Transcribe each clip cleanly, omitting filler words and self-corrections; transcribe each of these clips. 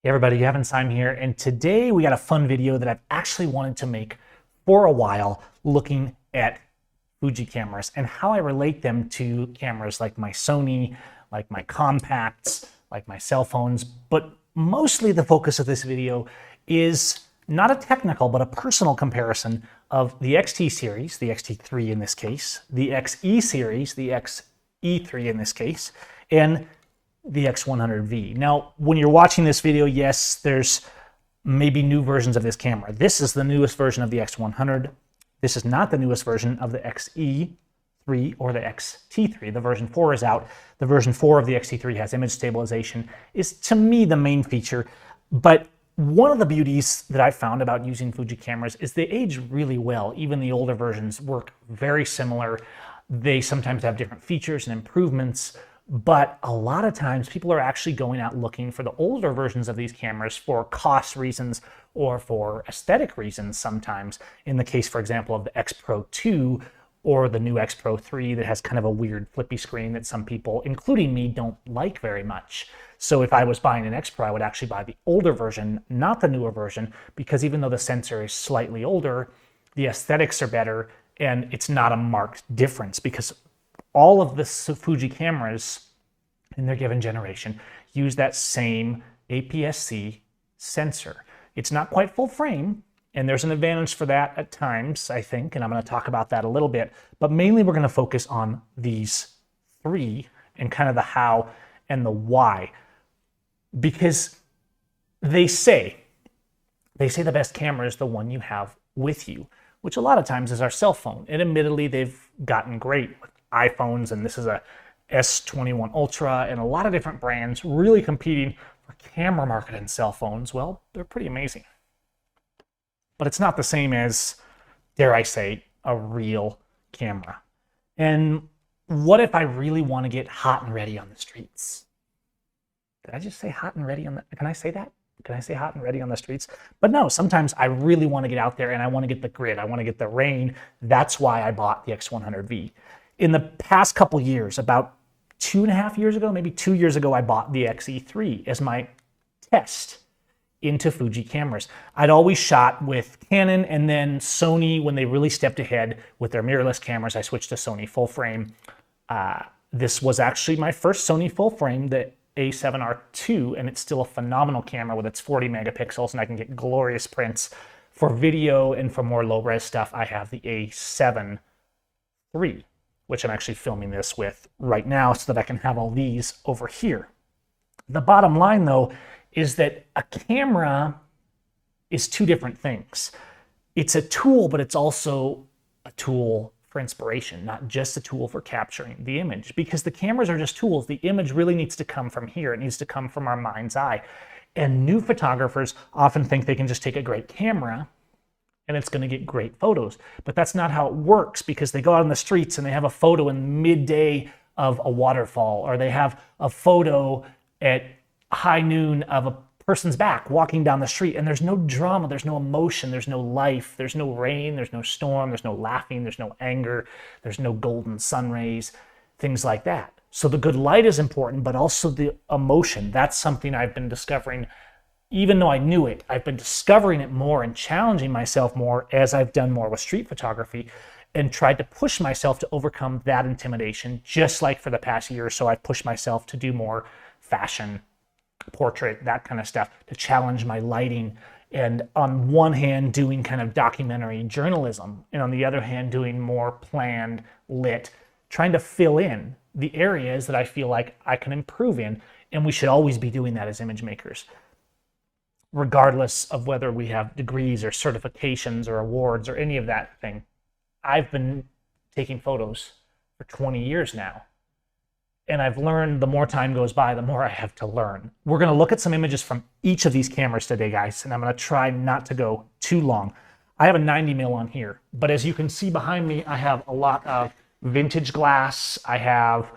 Hey everybody, Seim here, and today we got a fun video that I've actually wanted to make for a while, looking at Fuji cameras and how I relate them to cameras like my Sony, like my compacts, like my cell phones. But mostly the focus of this video is not a technical, but a personal comparison of the XT series, the XT3 in this case, the XE series, the Xe3 in this case, and the X100V. Now, when you're watching this video, yes, there's maybe new versions of this camera. This is the newest version of the X100. This is not the newest version of the Xe3 or the XT3. The version 4 is out. The version 4 of the XT3 has image stabilization, is to me the main feature. But one of the beauties that I've found about using Fuji cameras is they age really well. Even the older versions work very similar. They sometimes have different features and improvements, but a lot of times people are actually going out looking for the older versions of these cameras for cost reasons or for aesthetic reasons sometimes. In the case, for example, of the X Pro 2 or the new X Pro 3 that has kind of a weird flippy screen that some people, including me, don't like very much. So if I was buying an X Pro, I would actually buy the older version, not the newer version, because even though the sensor is slightly older, the aesthetics are better and it's not a marked difference because all of the Fuji cameras in their given generation use that same APS-C sensor. It's not quite full frame, and there's an advantage for that at times, I think, and I'm going to talk about that a little bit. But mainly we're going to focus on these three and kind of the how and the why. Because they say the best camera is the one you have with you, which a lot of times is our cell phone. And admittedly, they've gotten great with iPhones, and this is a S21 Ultra, and a lot of different brands really competing for camera market in cell phones. Well, they're pretty amazing. But it's not the same as, dare I say, a real camera. And what if I really want to get hot and ready on the streets? Did I just say hot and ready on the, can I say that? Can I say hot and ready on the streets? But no, sometimes I really want to get out there and I want to get the grid. I want to get the rain. That's why I bought the X100V. In the past couple years, about 2.5 years ago, maybe 2 years ago, I bought the Xe3 as my test into Fuji cameras. I'd always shot with Canon, and then Sony, when they really stepped ahead with their mirrorless cameras, I switched to Sony full frame. This was actually my first Sony full frame, the A7R II, and it's still a phenomenal camera with its 40 megapixels, and I can get glorious prints. For video and for more low-res stuff, I have the A7 III, which I'm actually filming this with right now so that I can have all these over here. The bottom line, though, is that a camera is two different things. It's a tool, but it's also a tool for inspiration, not just a tool for capturing the image, because the cameras are just tools. The image really needs to come from here. It needs to come from our mind's eye. And new photographers often think they can just take a great camera and it's going to get great photos. But that's not how it works, because they go out on the streets and they have a photo in midday of a waterfall, or they have a photo at high noon of a person's back walking down the street, and there's no drama, there's no emotion, there's no life, there's no rain, there's no storm, there's no laughing, there's no anger, there's no golden sun rays, things like that. So the good light is important, but also the emotion. That's something I've been discovering. Even though I knew it, I've been discovering it more and challenging myself more as I've done more with street photography and tried to push myself to overcome that intimidation. Just like for the past year or so, I've pushed myself to do more fashion, portrait, that kind of stuff, to challenge my lighting. And on one hand, doing kind of documentary journalism, and on the other hand, doing more planned, lit, trying to fill in the areas that I feel like I can improve in. And we should always be doing that as image makers, regardless of whether we have degrees or certifications or awards or any of that thing. I've been taking photos for 20 years now, and I've learned the more time goes by, the more I have to learn. We're going to look at some images from each of these cameras today, guys, and I'm going to try not to go too long. I have a 90mm on here, but as you can see behind me, I have a lot of vintage glass. I have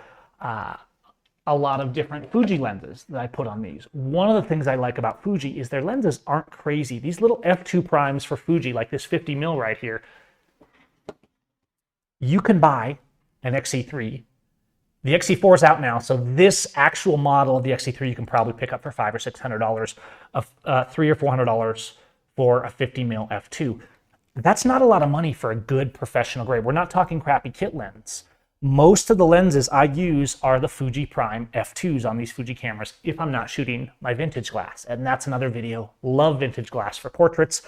a lot of different Fuji lenses that I put on these. One of the things I like about Fuji is their lenses aren't crazy. These little f2 primes for Fuji, like this 50mm right here, you can buy an Xe3 The XT4 is out now, so this actual model of the XT3 you can probably pick up for $500 or $600, $300 or $400 for a 50mm f2. That's not a lot of money for a good professional grade. We're not talking crappy kit lens. Most of the lenses I use are the Fuji Prime f2s on these Fuji cameras if I'm not shooting my vintage glass, and that's another video. Love vintage glass for portraits,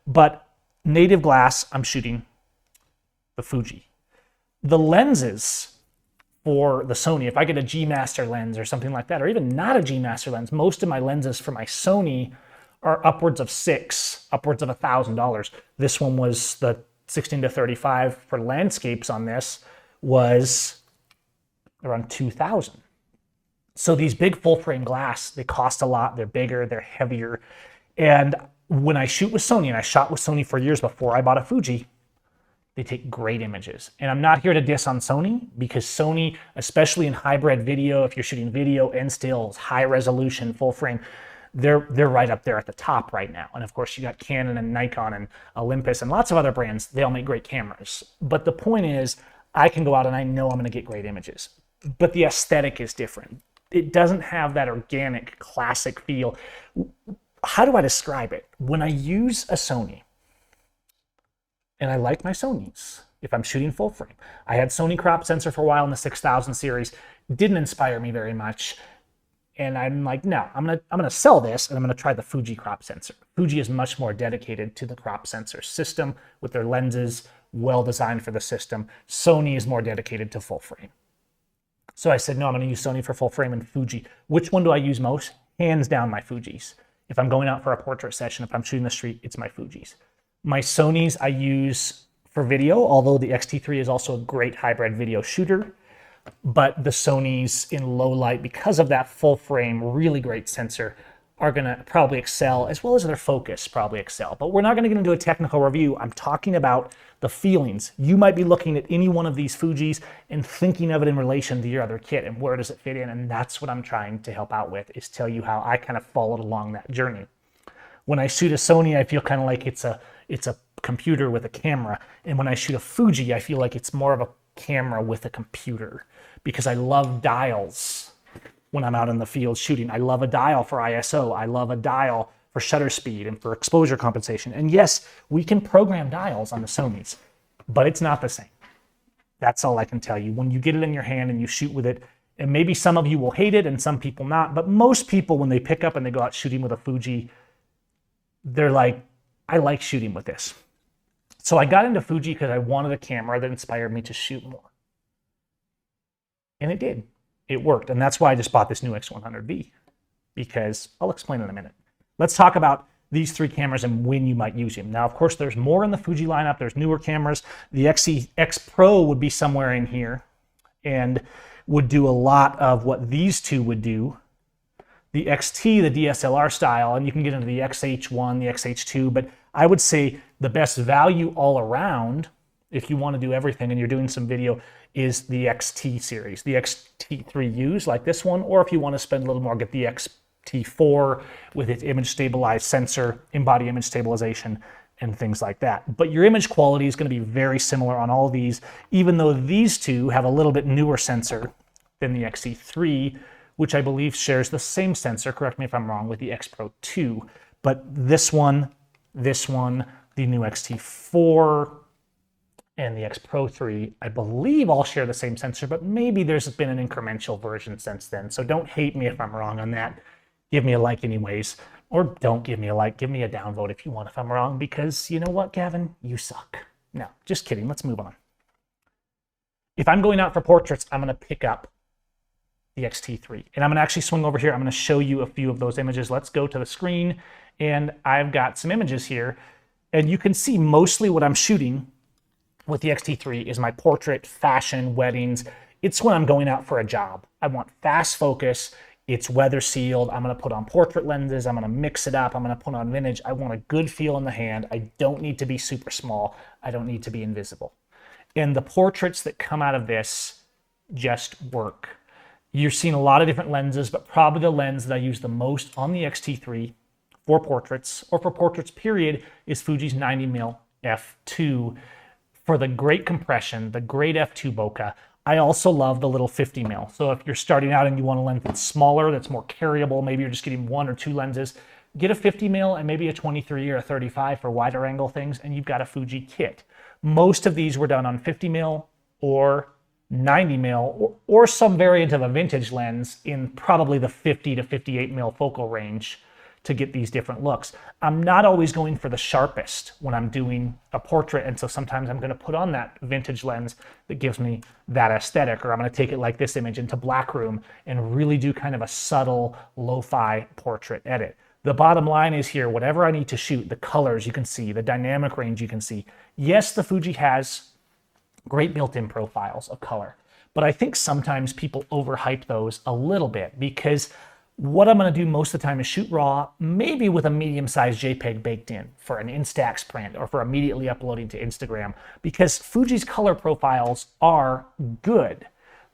but native glass, I'm shooting the Fuji. The lenses for the Sony, if I get a G Master lens or something like that, or even not a G Master lens, most of my lenses for my Sony are upwards of upwards of $1,000. This one was the 16-35 for landscapes on this was around $2,000. So these big full frame glass, they cost a lot, they're bigger, they're heavier. And when I shoot with Sony, and I shot with Sony for years before I bought a Fuji, they take great images. And I'm not here to diss on Sony, because Sony, especially in hybrid video, if you're shooting video and stills, high resolution, full frame, they're right up there at the top right now. And of course you got Canon and Nikon and Olympus and lots of other brands. They all make great cameras. But the point is, I can go out and I know I'm gonna get great images. But the aesthetic is different. It doesn't have that organic, classic feel. How do I describe it? When I use a Sony, and I like my Sonys if I'm shooting full frame. I had Sony crop sensor for a while in the 6000 series. Didn't inspire me very much. And I'm like, no, I'm gonna sell this and I'm gonna try the Fuji crop sensor. Fuji is much more dedicated to the crop sensor system with their lenses, well designed for the system. Sony is more dedicated to full frame. So I said, no, I'm gonna use Sony for full frame and Fuji. Which one do I use most? Hands down, my Fujis. If I'm going out for a portrait session, if I'm shooting the street, it's my Fujis. My Sonys I use for video, although the XT3 is also a great hybrid video shooter. But the Sonys in low light, because of that full frame, really great sensor, are gonna probably excel, as well as their focus probably excel. But we're not gonna get into a technical review. I'm talking about the feelings. You might be looking at any one of these Fujis and thinking of it in relation to your other kit and where does it fit in, and that's what I'm trying to help out with, is tell you how I kind of followed along that journey. When I shoot a Sony, I feel kind of like it's a computer with a camera. And when I shoot a Fuji, I feel like it's more of a camera with a computer, because I love dials when I'm out in the field shooting. I love a dial for ISO. I love a dial for shutter speed and for exposure compensation. And yes, we can program dials on the Sonys, but it's not the same. That's all I can tell you. When you get it in your hand and you shoot with it, and maybe some of you will hate it and some people not, but most people, when they pick up and they go out shooting with a Fuji, they're like, I like shooting with this. So I got into Fuji because I wanted a camera that inspired me to shoot more. And it did. It worked. And that's why I just bought this new X100V, because I'll explain in a minute. Let's talk about these three cameras and when you might use them. Now, of course, there's more in the Fuji lineup. There's newer cameras. The X Pro would be somewhere in here and would do a lot of what these two would do. The XT, the DSLR style, and you can get into the XH1, the XH2, but I would say the best value all around, if you want to do everything and you're doing some video, is the XT series, the XT3Us like this one, or if you want to spend a little more, get the XT4 with its image stabilized sensor, in-body image stabilization, and things like that. But your image quality is going to be very similar on all these, even though these two have a little bit newer sensor than the XT3, which I believe shares the same sensor, correct me if I'm wrong, with the X Pro 2. But this one, the new XT4, and the X Pro 3, I believe all share the same sensor, but maybe there's been an incremental version since then. So don't hate me if I'm wrong on that. Give me a like anyways, or don't give me a like. Give me a downvote if you want if I'm wrong, because you know what, Gavin? You suck. No, just kidding. Let's move on. If I'm going out for portraits, I'm going to pick up the XT3. And I'm going to actually swing over here. I'm going to show you a few of those images. Let's go to the screen. And I've got some images here. And you can see mostly what I'm shooting with the XT3 is my portrait, fashion, weddings. It's when I'm going out for a job. I want fast focus. It's weather sealed. I'm going to put on portrait lenses. I'm going to mix it up. I'm going to put on vintage. I want a good feel in the hand. I don't need to be super small. I don't need to be invisible. And the portraits that come out of this just work. You're seeing a lot of different lenses, but probably the lens that I use the most on the XT3 for portraits, or for portraits period, is Fuji's 90mm f2. For the great compression, the great f2 bokeh, I also love the little 50 mil. So if you're starting out and you want a lens that's smaller, that's more carryable, maybe you're just getting 1 or 2 lenses, get a 50 mil and maybe a 23 or a 35 for wider angle things, and you've got a Fuji kit. Most of these were done on 50 mil or 90 mil or some variant of a vintage lens in probably the 50 to 58 mil focal range to get these different looks. I'm not always going for the sharpest when I'm doing a portrait, and so sometimes I'm going to put on that vintage lens that gives me that aesthetic, or I'm going to take it like this image into blackroom and really do kind of a subtle lo-fi portrait edit. The bottom line is here, whatever I need to shoot, the colors you can see, the dynamic range you can see. Yes, the Fuji has great built-in profiles of color, but I think sometimes people overhype those a little bit, because what I'm going to do most of the time is shoot raw, maybe with a medium-sized JPEG baked in for an Instax print or for immediately uploading to Instagram, because Fuji's color profiles are good,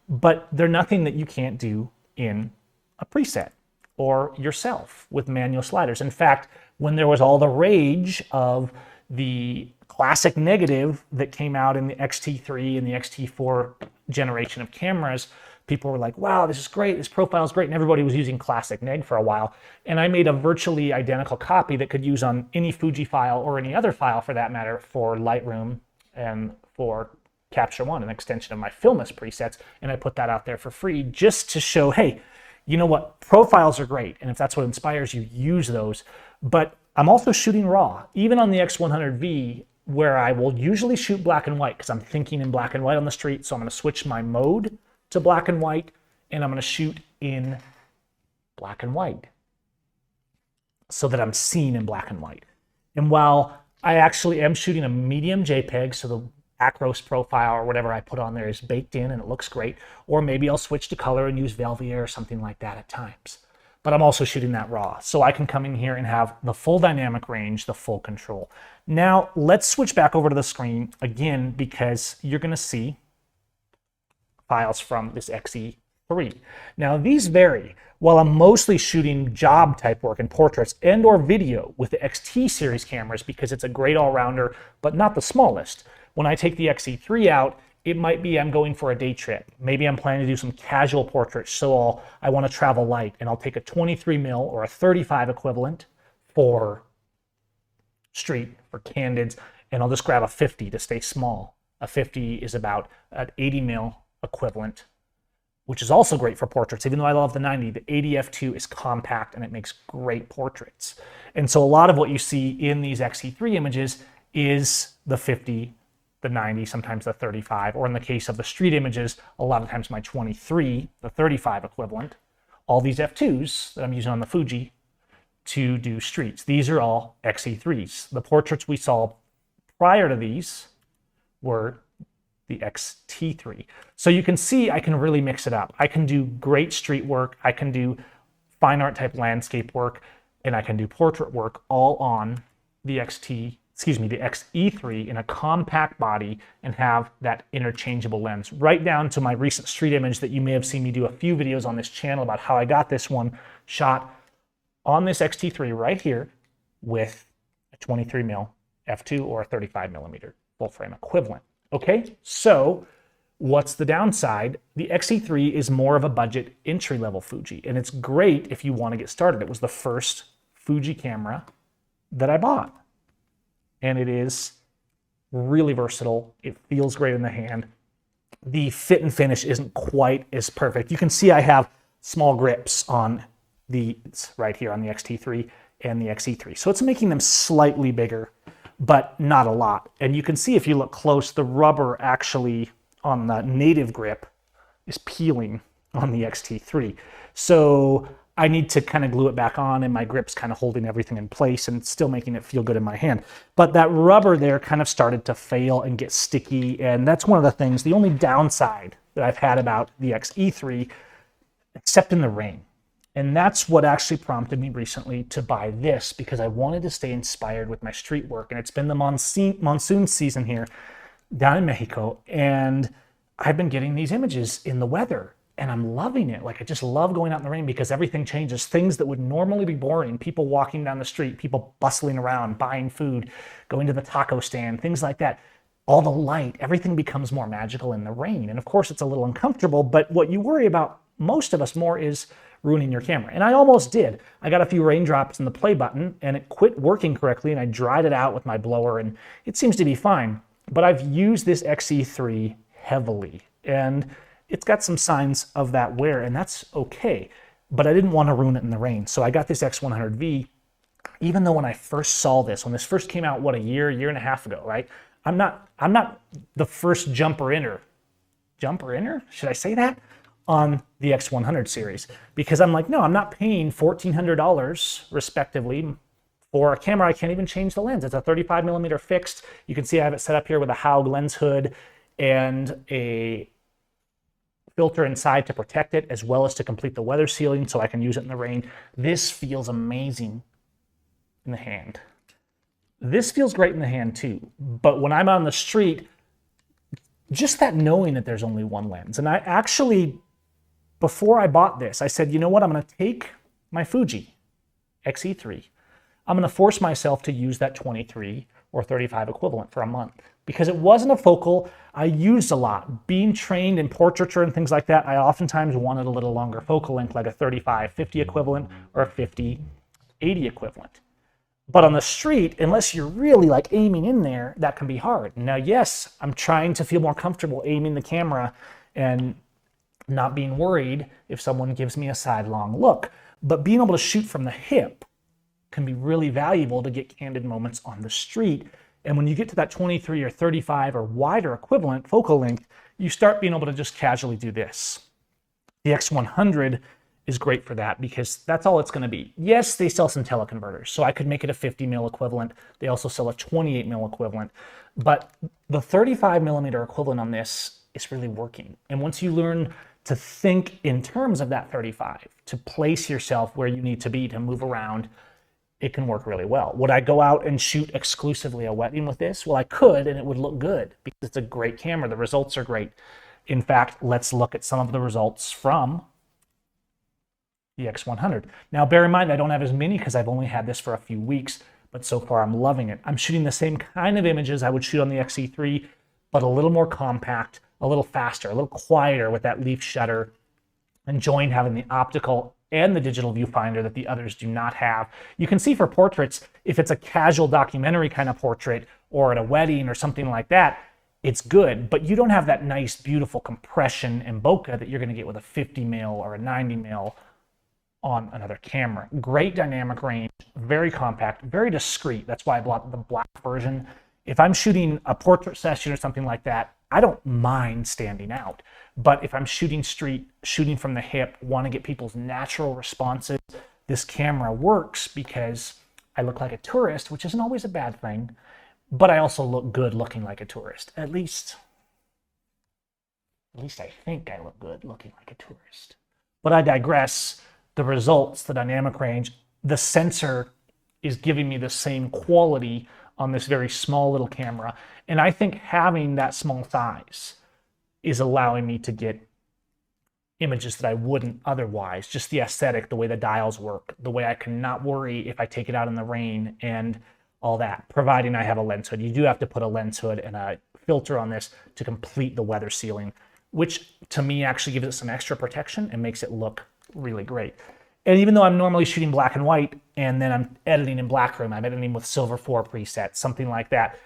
but they're nothing that you can't do in a preset or yourself with manual sliders. In fact, when there was all the rage of the classic negative that came out in the XT3 and the XT4 generation of cameras, people were like, wow, this is great, this profile is great, and everybody was using classic neg for a while. And I made a virtually identical copy that could use on any Fuji file or any other file for that matter for Lightroom and for Capture One, an extension of my Filmus presets, and I put that out there for free just to show, hey, you know what, profiles are great, and if that's what inspires you, use those. But I'm also shooting raw, even on the X100V, where I will usually shoot black and white because I'm thinking in black and white on the street, so I'm going to switch my mode to black and white, and I'm going to shoot in black and white so that I'm seen in black and white. And while I actually am shooting a medium JPEG, so the Acros profile or whatever I put on there is baked in and it looks great, or maybe I'll switch to color and use Velvia or something like that at times. But I'm also shooting that raw, so I can come in here and have the full dynamic range, the full control. Now, let's switch back over to the screen again, because you're going to see files from this Xe-3. Now, these vary. While I'm mostly shooting job type work and portraits and or video with the XT series cameras because it's a great all-rounder, but not the smallest. When I take the Xe-3 out, it might be I'm going for a day trip. Maybe I'm planning to do some casual portraits, so I want to travel light, and I'll take a 23 mil or a 35 equivalent for street, for candids, and I'll just grab a 50 to stay small. A 50 is about an 80 mil equivalent, which is also great for portraits. Even though I love the 90, the 80 f2 is compact and it makes great portraits. And so a lot of what you see in these Xe-3 images is the 50, the 90, sometimes the 35, or in the case of the street images, a lot of times my 23, the 35 equivalent, all these f2s that I'm using on the Fuji to do streets. These are all Xe-3s. The portraits we saw prior to these were the XT3. So you can see I can really mix it up. I can do great street work, I can do fine art type landscape work, and I can do portrait work all on the the Xe-3 in a compact body and have that interchangeable lens. Right down to my recent street image that you may have seen me do a few videos on this channel about how I got this one shot on this XT3 right here with a 23 mil f2 or a 35 millimeter full frame equivalent. Okay, so what's the downside? The Xe-3 is more of a budget entry-level Fuji, and it's great if you want to get started. It was the first Fuji camera that I bought, and it is really versatile. It feels great in the hand. The fit and finish isn't quite as perfect. You can see I have small grips on these right here on the XT3 and the Xe-3, so it's making them slightly bigger, but not a lot. And you can see if you look close, the rubber actually on the native grip is peeling on the XT3. So I need to kind of glue it back on, and my grip's kind of holding everything in place and still making it feel good in my hand. But that rubber there kind of started to fail and get sticky, and that's one of the things, the only downside that I've had about the Xe-3, except in the rain. And that's what actually prompted me recently to buy this, because I wanted to stay inspired with my street work. And it's been the monsoon season here down in Mexico, and I've been getting these images in the weather, and I'm loving it. Like, I just love going out in the rain because everything changes. Things that would normally be boring, people walking down the street, people bustling around, buying food, going to the taco stand, things like that. all the light, everything becomes more magical in the rain. And of course, it's a little uncomfortable, but what you worry about, most of us more, is ruining your camera. And I almost did. I got a few raindrops in the play button and it quit working correctly, and I dried it out with my blower and it seems to be fine. But I've used this Xe3 heavily and it's got some signs of that wear, and that's okay. But I didn't want to ruin it in the rain. So I got this X100V, even though when I first saw this, when this first came out, what, a year and a half ago, right? I'm not the first jumper inner, should I say that? On the X100 series, because I'm like, no, I'm not paying $1,400 respectively for a camera. I can't even change the lens. It's a 35mm fixed. You can see I have it set up here with a Haug lens hood and a filter inside to protect it, as well as to complete the weather sealing so I can use it in the rain. This feels amazing in the hand. This feels great in the hand too, but when I'm on the street, just that knowing that there's only one lens. And I actually, before I bought this, I said, you know what, I'm gonna take my Fuji Xe3. I'm gonna force myself to use that 23 or 35 equivalent for a month, because it wasn't a focal I used a lot. Being trained in portraiture and things like that, I oftentimes wanted a little longer focal length, like a 35-50 equivalent or a 50-80 equivalent. But on the street, unless you're really like aiming in there, that can be hard. Now, yes, I'm trying to feel more comfortable aiming the camera and not being worried if someone gives me a sidelong look. But being able to shoot from the hip can be really valuable to get candid moments on the street. And when you get to that 23 or 35 or wider equivalent focal length, you start being able to just casually do this. The X100 is great for that because that's all it's going to be. Yes, they sell some teleconverters, so I could make it a 50mm equivalent. They also sell a 28mm equivalent, but the 35mm equivalent on this is really working. And once you learn to think in terms of that 35, to place yourself where you need to be to move around, it can work really well. Would I go out and shoot exclusively a wedding with this? Well, I could, and it would look good because it's a great camera. The results are great. In fact, let's look at some of the results from the X100. Now, bear in mind, I don't have as many because I've only had this for a few weeks, but so far I'm loving it. I'm shooting the same kind of images I would shoot on the Xe3, but a little more compact, a little faster, a little quieter with that leaf shutter, enjoying having the optical and the digital viewfinder that the others do not have. You can see for portraits, if it's a casual documentary kind of portrait or at a wedding or something like that, it's good, but you don't have that nice, beautiful compression and bokeh that you're gonna get with a 50mm or a 90mm on another camera. Great dynamic range, very compact, very discreet. That's why I bought the black version. If I'm shooting a portrait session or something like that, I don't mind standing out. But if I'm shooting street, shooting from the hip, want to get people's natural responses, this camera works because I look like a tourist, which isn't always a bad thing, but I also look good looking like a tourist. At least I think I look good looking like a tourist. But I digress. The results, the dynamic range, the sensor is giving me the same quality on this very small little camera. And I think having that small size is allowing me to get images that I wouldn't otherwise. Just the aesthetic, the way the dials work, the way I can not worry if I take it out in the rain and all that, providing I have a lens hood. You do have to put a lens hood and a filter on this to complete the weather sealing, which to me actually gives it some extra protection and makes it look really great. And even though I'm normally shooting black and white and then I'm editing in Blackroom, I'm editing with Silver 4 presets, something like that.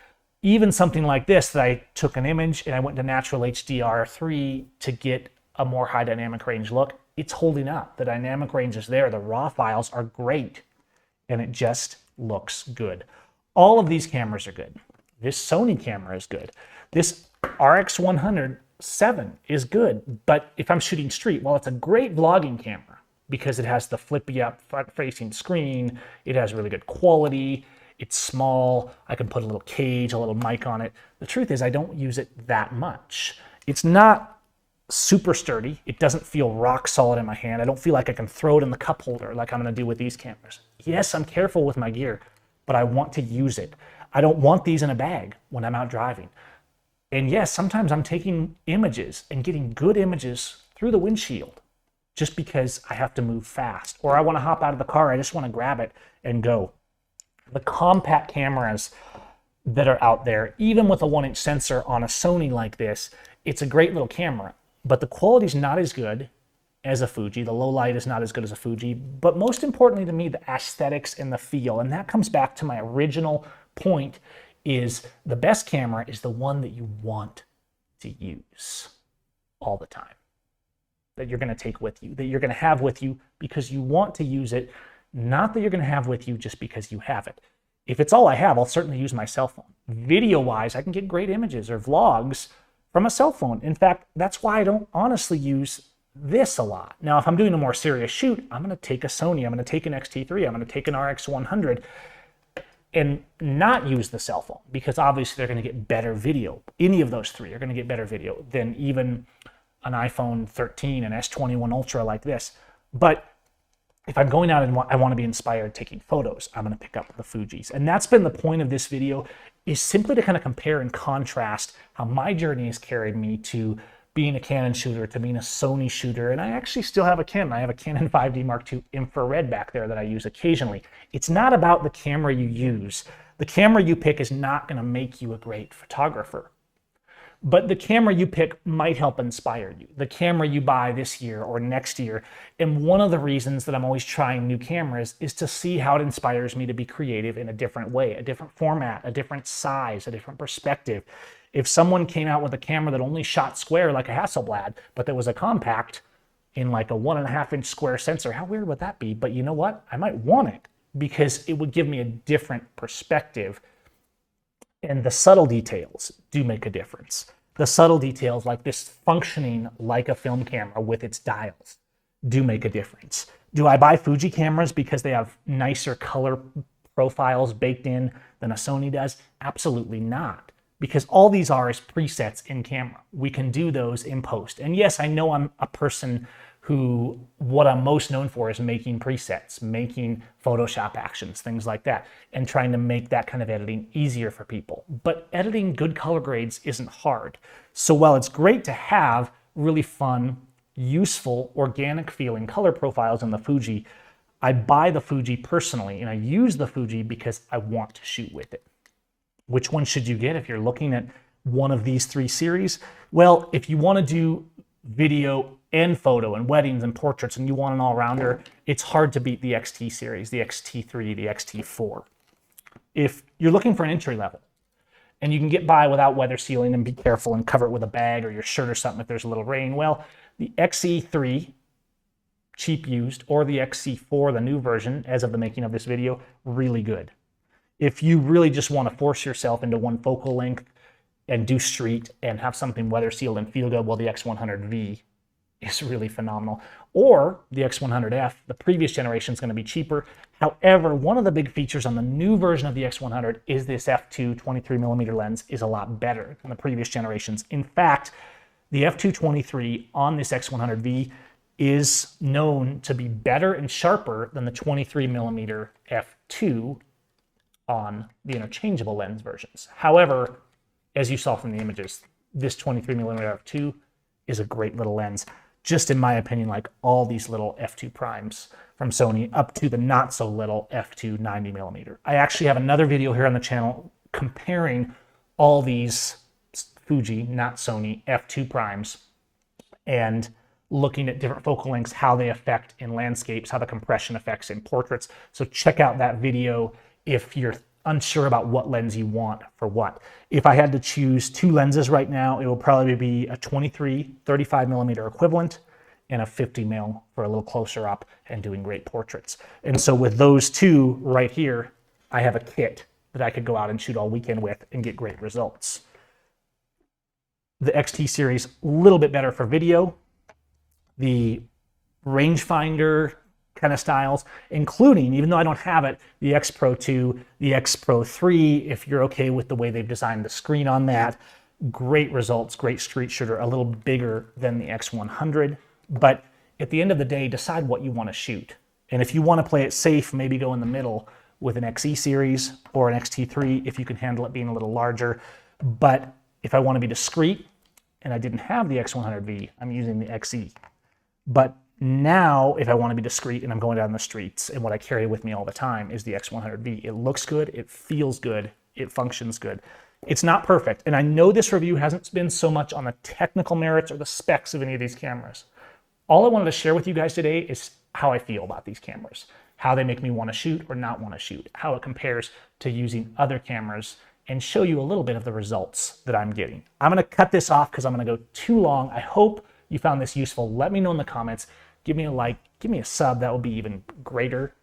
Even something like this, that I took an image and I went to Natural HDR3 to get a more high dynamic range look, it's holding up. The dynamic range is there. The raw files are great and it just looks good. All of these cameras are good. This Sony camera is good. This RX100 is good, but if I'm shooting street, well, it's a great vlogging camera because it has the flippy up front-facing screen. It has really good quality. It's small. I can put a little cage, a little mic on it. The truth is I don't use it that much. It's not super sturdy. It doesn't feel rock solid in my hand. I don't feel like I can throw it in the cup holder like I'm gonna do with these cameras. Yes, I'm careful with my gear, but I want to use it. I don't want these in a bag when I'm out driving. And yes, sometimes I'm taking images and getting good images through the windshield just because I have to move fast, or I want to hop out of the car. I just want to grab it and go. The compact cameras that are out there. Even with a 1-inch sensor on a Sony like this, it's a great little camera, but the quality is not as good as a Fuji. The low light is not as good as a Fuji, but most importantly to me, the aesthetics and the feel. And that comes back to my original point, is the best camera is the one that you want to use all the time, that you're going to take with you, that you're going to have with you because you want to use it, not that you're going to have with you just because you have it. If it's all I have, I'll certainly use my cell phone. Video-wise, I can get great images or vlogs from a cell phone. In fact, that's why I don't honestly use this a lot. Now, if I'm doing a more serious shoot, I'm going to take a Sony, I'm going to take an XT3, I'm going to take an RX100 and not use the cell phone, because obviously they're going to get better video. Any of those three are going to get better video than even an iPhone 13 and S21 Ultra like this. But if I'm going out and I want to be inspired taking photos, I'm going to pick up the Fujis. And that's been the point of this video, is simply to kind of compare and contrast how my journey has carried me to being a Canon shooter to being a Sony shooter. And I actually still have a Canon. I have a Canon 5D Mark II infrared back there that I use occasionally. It's not about the camera you use. The camera you pick is not going to make you a great photographer. But the camera you pick might help inspire you. The camera you buy this year or next year. And one of the reasons that I'm always trying new cameras is to see how it inspires me to be creative in a different way, a different format, a different size, a different perspective. If someone came out with a camera that only shot square like a Hasselblad, but that was a compact in like a 1.5-inch square sensor, how weird would that be? But you know what? I might want it because it would give me a different perspective. And the subtle details do make a difference. The subtle details, like this functioning like a film camera with its dials, do make a difference. Do I buy Fuji cameras because they have nicer color profiles baked in than a Sony does? Absolutely not. Because all these are is presets in camera. We can do those in post. And yes, I know I'm a person who, what I'm most known for is making presets, making Photoshop actions, things like that, and trying to make that kind of editing easier for people. But editing good color grades isn't hard. So while it's great to have really fun, useful, organic feeling color profiles in the Fuji, I buy the Fuji personally, and I use the Fuji because I want to shoot with it. Which one should you get if you're looking at one of these three series? Well, if you want to do video and photo and weddings and portraits and you want an all-rounder, it's hard to beat the XT series, the XT3, the XT4. If you're looking for an entry level and you can get by without weather sealing and be careful and cover it with a bag or your shirt or something if there's a little rain, well, the XE3, cheap used, or the XE4, the new version, as of the making of this video, really good. If you really just want to force yourself into one focal length and do street and have something weather sealed and feel good, well, the X100V is really phenomenal. Or the X100F, the previous generation, is going to be cheaper. However, one of the big features on the new version of the X100 is this f2 23mm lens is a lot better than the previous generations. In fact, the f2 23 on this X100V is known to be better and sharper than the 23mm f2 on the interchangeable lens versions. However, as you saw from the images, this 23mm f2 is a great little lens. Just in my opinion, like all these little f2 primes from Sony up to the not so little f2 90mm. I actually have another video here on the channel comparing all these Fuji, not Sony, f2 primes and looking at different focal lengths, how they affect in landscapes, how the compression affects in portraits. So check out that video if you're unsure about what lens you want for what. If I had to choose two lenses right now, it will probably be a 23 35mm equivalent and a 50mm for a little closer up and doing great portraits. And so with those two right here, I have a kit that I could go out and shoot all weekend with and get great results. The XT series, a little bit better for video. The rangefinder kind of styles, including, even though I don't have it, the X Pro 2, the X Pro 3, if you're okay with the way they've designed the screen on that. Great results, great street shooter, a little bigger than the X100. But at the end of the day, decide what you want to shoot. And if you want to play it safe, maybe go in the middle with an XE series or an XT3 if you can handle it being a little larger. But if I want to be discreet and I didn't have the X100V, I'm using the XE. But Now, if I want to be discreet and I'm going down the streets, and what I carry with me all the time is the X100V. It looks good, it feels good, it functions good. It's not perfect, and I know this review hasn't been so much on the technical merits or the specs of any of these cameras. All I wanted to share with you guys today is how I feel about these cameras, how they make me want to shoot or not want to shoot, how it compares to using other cameras, and show you a little bit of the results that I'm getting. I'm going to cut this off because I'm going to go too long. I hope you found this useful. Let me know in the comments. Give me a like, give me a sub. That would be even greater.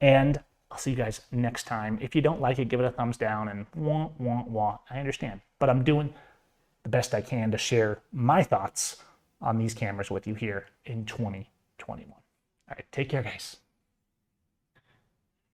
And I'll see you guys next time. If you don't like it, give it a thumbs down and wah, wah, wah. I understand. But I'm doing the best I can to share my thoughts on these cameras with you here in 2021. All right, take care, guys.